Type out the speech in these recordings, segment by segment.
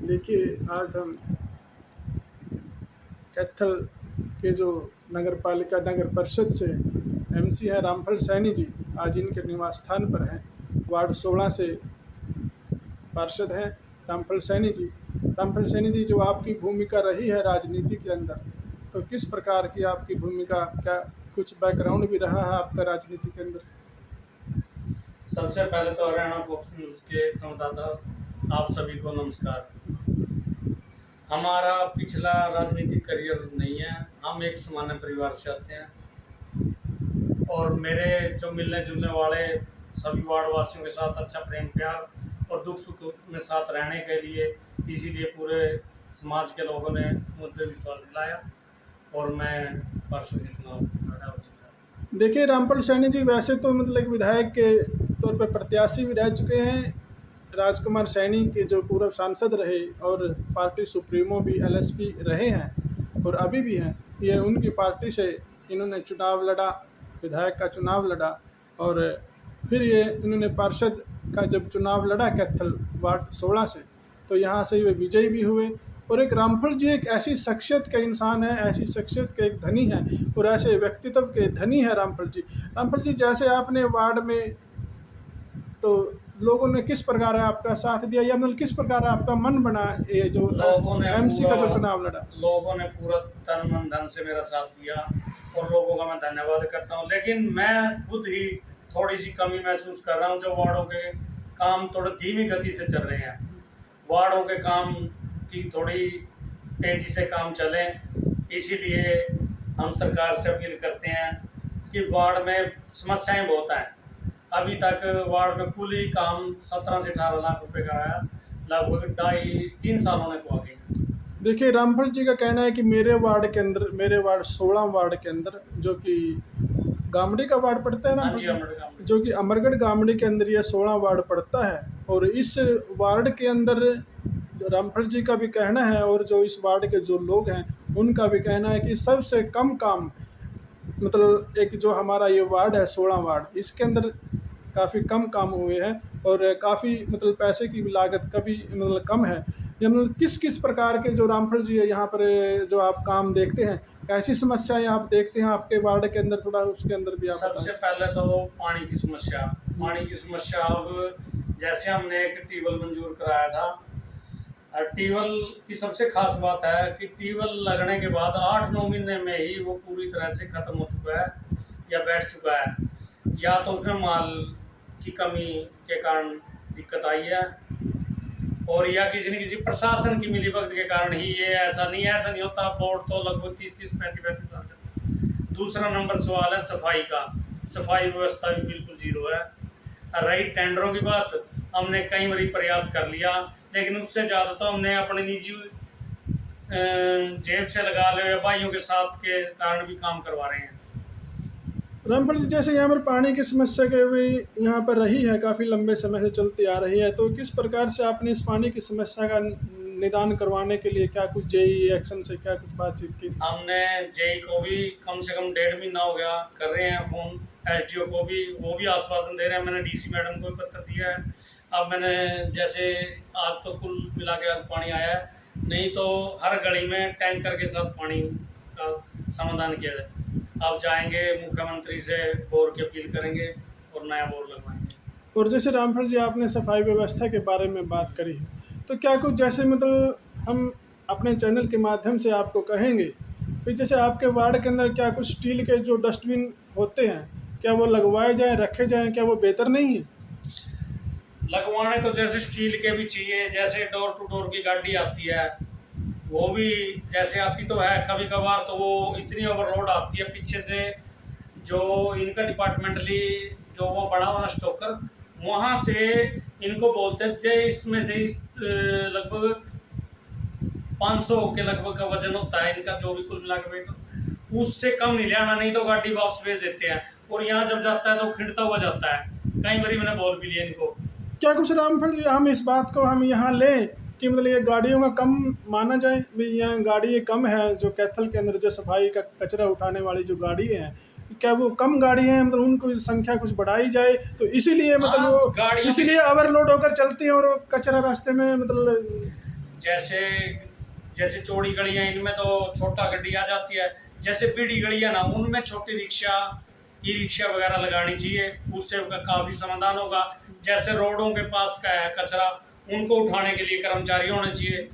देखिए, आज हम कैथल के जो नगर पालिका नगर परिषद से एमसी हैं रामफल सैनी जी, आज इनके निवास स्थान पर हैं। वार्ड 16 से पार्षद हैं रामफल सैनी जी। रामफल सैनी जी, जो आपकी भूमिका रही है राजनीति के अंदर, तो किस प्रकार की आपकी भूमिका, क्या कुछ बैकग्राउंड भी रहा है आपका राजनीति के अंदर? सबसे पहले तो हरियाणा फोक्स न्यूज़ के संवाददाता आप सभी को नमस्कार। हमारा पिछला राजनीतिक करियर नहीं है, हम एक सामान्य परिवार से आते हैं और मेरे जो मिलने जुलने वाले सभी वार्ड वासियों के साथ अच्छा प्रेम प्यार और दुख सुख में साथ रहने के लिए, इसीलिए पूरे समाज के लोगों ने मुझ पर विश्वास दिलाया और मैं पार्षद के चुनाव लड़ा और जीता। देखिए, रामफल सैनी जी वैसे तो मतलब एक विधायक के तौर पर प्रत्याशी भी रह चुके हैं। राजकुमार सैनी के जो पूर्व सांसद रहे और पार्टी सुप्रीमो भी एलएसपी रहे हैं और अभी भी हैं। ये उनकी पार्टी से इन्होंने चुनाव लड़ा, विधायक का चुनाव लड़ा और फिर ये इन्होंने पार्षद का जब चुनाव लड़ा कैथल वार्ड 16 से, तो यहाँ से वे विजयी भी हुए। और एक रामफल जी एक ऐसी शख्सियत के इंसान है, ऐसी शख्सियत के एक धनी हैं और ऐसे व्यक्तित्व के धनी है रामफल जी। रामफल जी, जैसे आपने वार्ड में, तो लोगों ने किस प्रकार आपका साथ दिया या मतलब किस प्रकार आपका मन बना ये जो एमसी का जो चुनाव लड़ा? लोगों ने पूरा तन मन धन से मेरा साथ दिया और लोगों का मैं धन्यवाद करता हूं। लेकिन मैं खुद ही थोड़ी सी कमी महसूस कर रहा हूं। जो वार्डों के काम थोड़ा धीमी गति से चल रहे हैं, वार्डों के काम की थोड़ी तेजी से काम चले, इसीलिए हम सरकार से अपील करते हैं कि वार्ड में समस्याएं बहुत हैं। अभी तक वार्ड में कुल ही काम 17 से 18 लाख रुपए का आया, लगभग 2.5-3 साल होने को आ गए। देखिए, रामफल जी का कहना है कि मेरे वार्ड के अंदर, मेरे वार्ड 16 वार्ड के अंदर, जो कि गामड़ी का वार्ड पड़ता है ना, जो कि अमरगढ़ गामड़ी के अंदर ये 16 वार्ड पड़ता है। और इस वार्ड के अंदर रामफल जी का भी कहना है और जो इस वार्ड के जो लोग हैं उनका भी कहना है कि सबसे कम काम, मतलब एक जो हमारा ये वार्ड है 16 वार्ड, इसके अंदर काफ़ी कम काम हुए हैं और काफ़ी मतलब पैसे की भी लागत कभी मतलब कम है। या मतलब किस किस प्रकार के जो रामफल जी है यहाँ पर जो आप काम देखते हैं, कैसी समस्याएं आप देखते हैं आपके वार्ड के अंदर, थोड़ा उसके अंदर भी आप सबसे पहले तो पानी की समस्या। अब जैसे हमने एक ट्यूबवेल मंजूर कराया था, और ट्यूबवेल की सबसे खास बात है कि ट्यूबवेल लगने के बाद 8-9 महीने में ही वो पूरी तरह से ख़त्म हो चुका है या बैठ चुका है। या तो उसमें माल की कमी के कारण दिक्कत आई है और या किसी न किसी प्रशासन की मिलीभगत के कारण ही ये ऐसा नहीं होता। बोर्ड तो लगभग 30-35 साल से। दूसरा नंबर सवाल है सफाई का। सफाई व्यवस्था भी बिल्कुल जीरो है। रही टेंडरों की बात, हमने कई बार प्रयास कर लिया, लेकिन उससे ज़्यादा तो हमने अपने निजी जेब से लगा ले या भाइयों के साथ के कारण भी काम करवा रहे हैं। रामफल जी, जैसे यहाँ पर पानी की समस्या के भी यहाँ पर रही है, काफ़ी लंबे समय से चलती आ रही है, तो किस प्रकार से आपने इस पानी की समस्या का निदान करवाने के लिए क्या कुछ जेई एक्शन से क्या कुछ बातचीत की? हमने जेई को भी कम से कम 1.5 महीना हो गया कर रहे हैं फ़ोन। एसडीओ को भी, वो भी आश्वासन दे रहे हैं। मैंने डीसी मैडम को भी पत्र दिया है। अब मैंने जैसे आज तो कुल मिला के आज पानी आया है, नहीं तो हर गली में टैंकर के साथ पानी का समाधान किया जाए। अब जाएंगे मुख्यमंत्री से बोर की अपील करेंगे और नया बोर लगवाएंगे। और जैसे रामफल जी, आपने सफाई व्यवस्था के बारे में बात करी है, तो क्या कुछ जैसे मतलब हम अपने चैनल के माध्यम से आपको कहेंगे कि जैसे आपके वार्ड के अंदर क्या कुछ स्टील के जो डस्टबिन होते हैं, क्या वो लगवाए जाएं, रखे जाएं, क्या वो बेहतर नहीं है? लगवाने तो जैसे स्टील के भी चाहिए। जैसे डोर टू डोर की गाड़ी आती है, वो भी जैसे आती तो है, कभी कभार तो वो इतनी ओवरलोड आती है पीछे से। जो इनका डिपार्टमेंटली जो वो बड़ा हुआ स्टोकर, वहाँ से इनको बोलते थे इसमें से लगभग 500 के लगभग का वजन होता है इनका, जो भी कुल मिला के वेट, उससे कम नहीं ले आना, नहीं तो गाड़ी वापस भेज देते हैं। और यहाँ जब जाता है तो खिंडता हुआ जाता है। कई बार मैंने बोल भी लिया इनको। क्या कुछ रामफल जी हम इस बात को हम यहाँ लें कि मतलब ये गाड़ियों का कम माना जाए भी, यहाँ गाड़ी ये कम है जो कैथल के अंदर जो सफाई का कचरा उठाने वाली जो गाड़ी है, क्या वो कम गाड़ी है, मतलब उनको संख्या कुछ बढ़ाई जाए, तो इसीलिए मतलब वो इसीलिए ओवरलोड होकर चलती है और वो कचरा रास्ते में मतलब जैसे जैसे चौड़ी गलियां इनमें तो छोटा गड्डी आ जाती है, जैसे बीड़ी गलियां ना उनमें छोटी रिक्शा, ई रिक्शा वगैरह लगानी चाहिए, उससे काफ़ी समाधान होगा। जैसे रोडों के पास का है कचरा, उनको उठाने के लिए कर्मचारी होने चाहिए।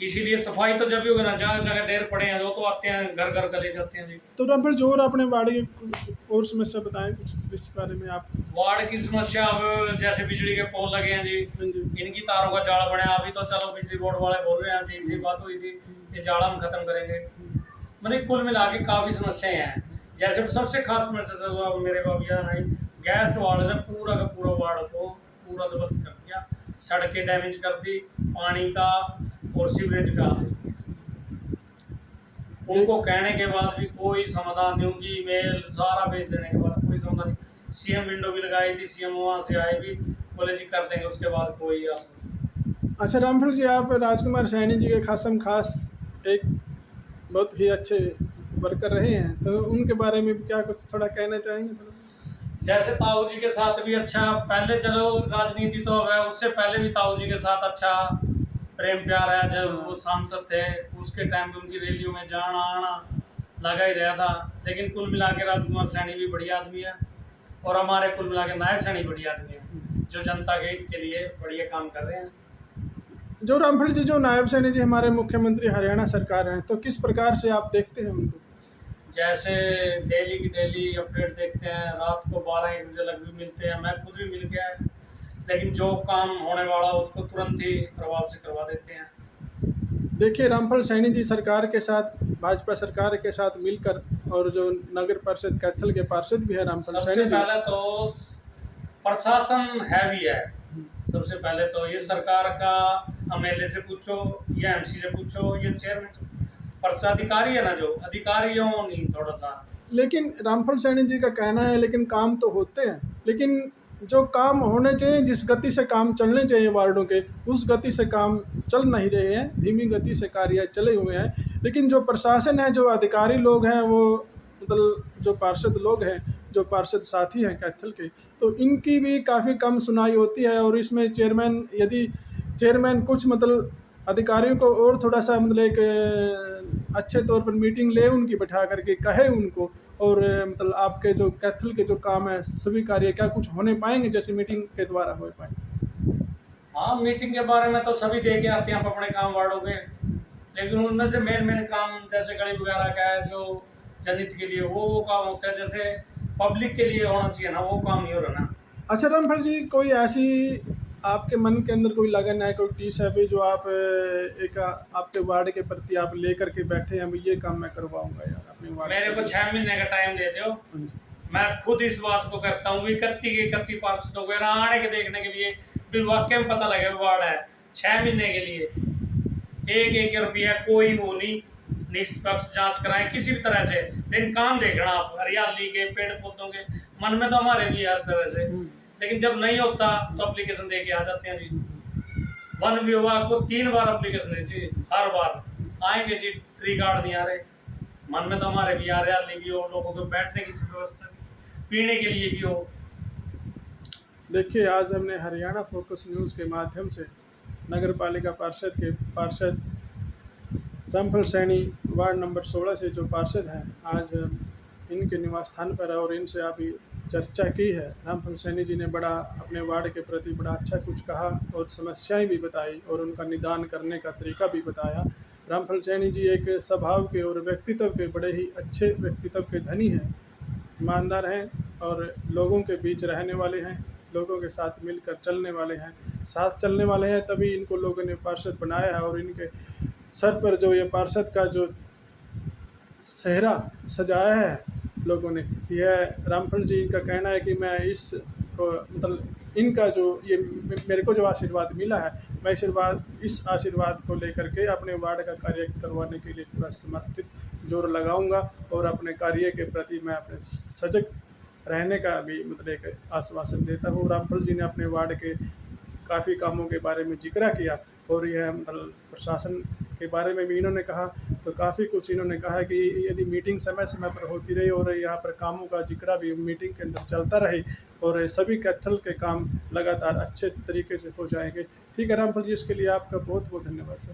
इसीलिए सफाई तो जब भी होगी ना, जहाँ जगह ढेर पड़े हैं वो तो आते हैं घर घर कर ले जाते हैं जी। तो रामफल जी और अपने वार्ड की और समस्या बताएं कुछ इस बारे में आप। वार्ड की समस्या अब जैसे बिजली के पोल लगे हैं जी, हाँ जी। इनकी तारों का जाल बना है। अभी तो चलो बिजली बोर्ड वाले बोल रहे हैं जी, इसी बात हुई थी, ये जाल हम खत्म करेंगे। मतलब कुल मिला के काफ़ी समस्याएं हैं। जैसे सबसे खास समस्या से हुआ मेरे बाबू नहीं, गैस वाले ने पूरा का पूरा वार्ड को पूरा ध्वस्त कर दिया, सड़कें डैमेज कर दी, पानी का और सीवरेज का। उनको कहने के बाद भी कोई समाधान नहीं, उनकी ईमेल सारा भेज देने के बाद कोई समाधान नहीं। सीएम विंडो भी लगाई थी, सीएम वहाँ से आए भी, बोले जी कर देंगे, उसके बाद कोई आश्वासन। अच्छा रामफल जी, आप राजकुमार सैनी जी के खासम खास एक बहुत ही अच्छे वर्कर रहे हैं, तो उनके बारे में क्या कुछ थोड़ा कहना चाहेंगे थोड़ा? जैसे ताऊ जी के साथ भी अच्छा, पहले चलो राजनीति तो अब है, उससे पहले भी ताऊ जी के साथ अच्छा प्रेम प्यार है। जब वो सांसद थे उसके टाइम पे उनकी रैलियों में जाना आना लगा ही रहा था। लेकिन कुल मिला के राजकुमार सैनी भी बढ़िया आदमी है, और हमारे कुल मिला के नायब सैनी बढ़िया आदमी है, जो जनता के हित के लिए बढ़िया काम कर रहे हैं। जो रामफल जी, जो नायब सैनी जी हमारे मुख्यमंत्री हरियाणा सरकार हैं, तो किस प्रकार से आप देखते हैं उनको? जैसे डेली की डेली अपडेट देखते हैं, रात को 12-1 बजे लग भी मिलते हैं, मैं खुद भी मिल के आया। लेकिन जो काम होने वाला उसको तुरंत ही प्रभाव से करवा देते हैं। देखिए रामफल सैनी जी सरकार के साथ, भाजपा सरकार के साथ मिलकर, और जो नगर परिषद कैथल के पार्षद भी है रामफल सबसे सैनी जी। पहले तो प्रशासन है भी है। सबसे पहले तो ये सरकार का एमएलए से पूछो या एमसी से पूछो या चेयरमैन से, अधिकारी है ना, जो अधिकारियों नहीं थोड़ा सा। लेकिन रामफल सैनी जी का कहना है, लेकिन काम तो होते हैं, लेकिन जो काम होने चाहिए, जिस गति से काम चलने चाहिए वार्डों के, उस गति से काम चल नहीं रहे हैं, धीमी गति से कार्य चले हुए हैं। लेकिन जो प्रशासन है, जो अधिकारी लोग हैं, वो मतलब जो पार्षद लोग हैं, जो पार्षद साथी हैं कैथल के, तो इनकी भी काफ़ी कम सुनाई होती है। और इसमें चेयरमैन, यदि चेयरमैन कुछ मतलब अधिकारियों को और थोड़ा सा मतलब एक अच्छे तौर पर मीटिंग ले उनकी, बैठा करके कहे उनको, और मतलब आपके जो कैथल के जो काम है सभी कार्य क्या कुछ होने पाएंगे जैसे मीटिंग के द्वारा हो पाएंगे? हाँ, मीटिंग के बारे में तो सभी दे के आते हैं अपने काम वार्डों के, लेकिन उनमें से मेन काम जैसे गली वगैरह का है, जो जनहित के लिए वो काम होता है, जैसे पब्लिक के लिए होना चाहिए ना, वो काम नहीं हो रहा ना। अच्छा रामफल जी, कोई ऐसी आपके मन के अंदर कोई लगन है, कोई टीस है भी, जो आप एक आपके वार्ड के प्रति आप लेकर के बैठे हैं, ये काम मैं करवाऊंगा यार अपने वार्ड? मेरे को 6 महीने का टाइम दे दो, मैं खुद इस बात को करता हूँ। 31 पार्षदों को आने के देखने के लिए भी, वाकई में पता लगे वार्ड है। 6 महीने के लिए 1-1 रुपया कोई वो नहीं, निष्पक्ष जांच कराएं किसी भी तरह से, लेकिन काम देखना आप, हरियाली के, पेड़ पौधों के, मन में तो हमारे भी हर तरह से। लेकिन जब नहीं होता तो एप्लीकेशन दे के आ जाते हैं जी। वन विभाग को 3 बार एप्लीकेशन दी जी, हर बार आएंगे जी, ट्री गार्ड नहीं आ रहे। मन में तो हमारे भी हरियाली भी हो, लोगों को बैठने की व्यवस्था भी, पीने के लिए भी हो। देखिए, आज हमने हरियाणा फोकस न्यूज़ के माध्यम से नगर पालिका पार्षद रामफल सैनी वार्ड नंबर 16 से जो पार्षद हैं, आज इनके निवास स्थान पर है और इनसे अभी चर्चा की है। रामफल सैनी जी ने बड़ा अपने वार्ड के प्रति बड़ा अच्छा कुछ कहा, और समस्याएं भी बताई, और उनका निदान करने का तरीका भी बताया। रामफल सैनी जी एक स्वभाव के और व्यक्तित्व के बड़े ही अच्छे व्यक्तित्व के धनी हैं, ईमानदार हैं, और लोगों के बीच रहने वाले हैं, लोगों के साथ मिलकर चलने वाले हैं, साथ चलने वाले हैं, तभी इनको लोगों ने पार्षद बनाया है। और इनके सर पर जो ये पार्षद का जो सेहरा सजाया है लोगों ने, यह रामफल जी का कहना है कि मैं इस को मतलब इनका जो ये मेरे को जो आशीर्वाद मिला है, मैं इस आशीर्वाद को लेकर के अपने वार्ड का कार्य करवाने के लिए पूरा समर्पित जोर लगाऊंगा, और अपने कार्य के प्रति मैं अपने सजग रहने का भी मतलब एक आश्वासन देता हूँ। रामफल जी ने अपने वार्ड के काफ़ी कामों के बारे में जिक्र किया, और यह मतलब प्रशासन के बारे में भी इन्होंने कहा। तो काफ़ी कुछ इन्होंने कहा कि यदि मीटिंग समय समय पर होती रही और यहाँ पर कामों का जिक्र भी मीटिंग के अंदर चलता रहे और सभी कैथल के काम लगातार अच्छे तरीके से हो जाएंगे। ठीक है रामफल जी, इसके लिए आपका बहुत बहुत धन्यवाद सर।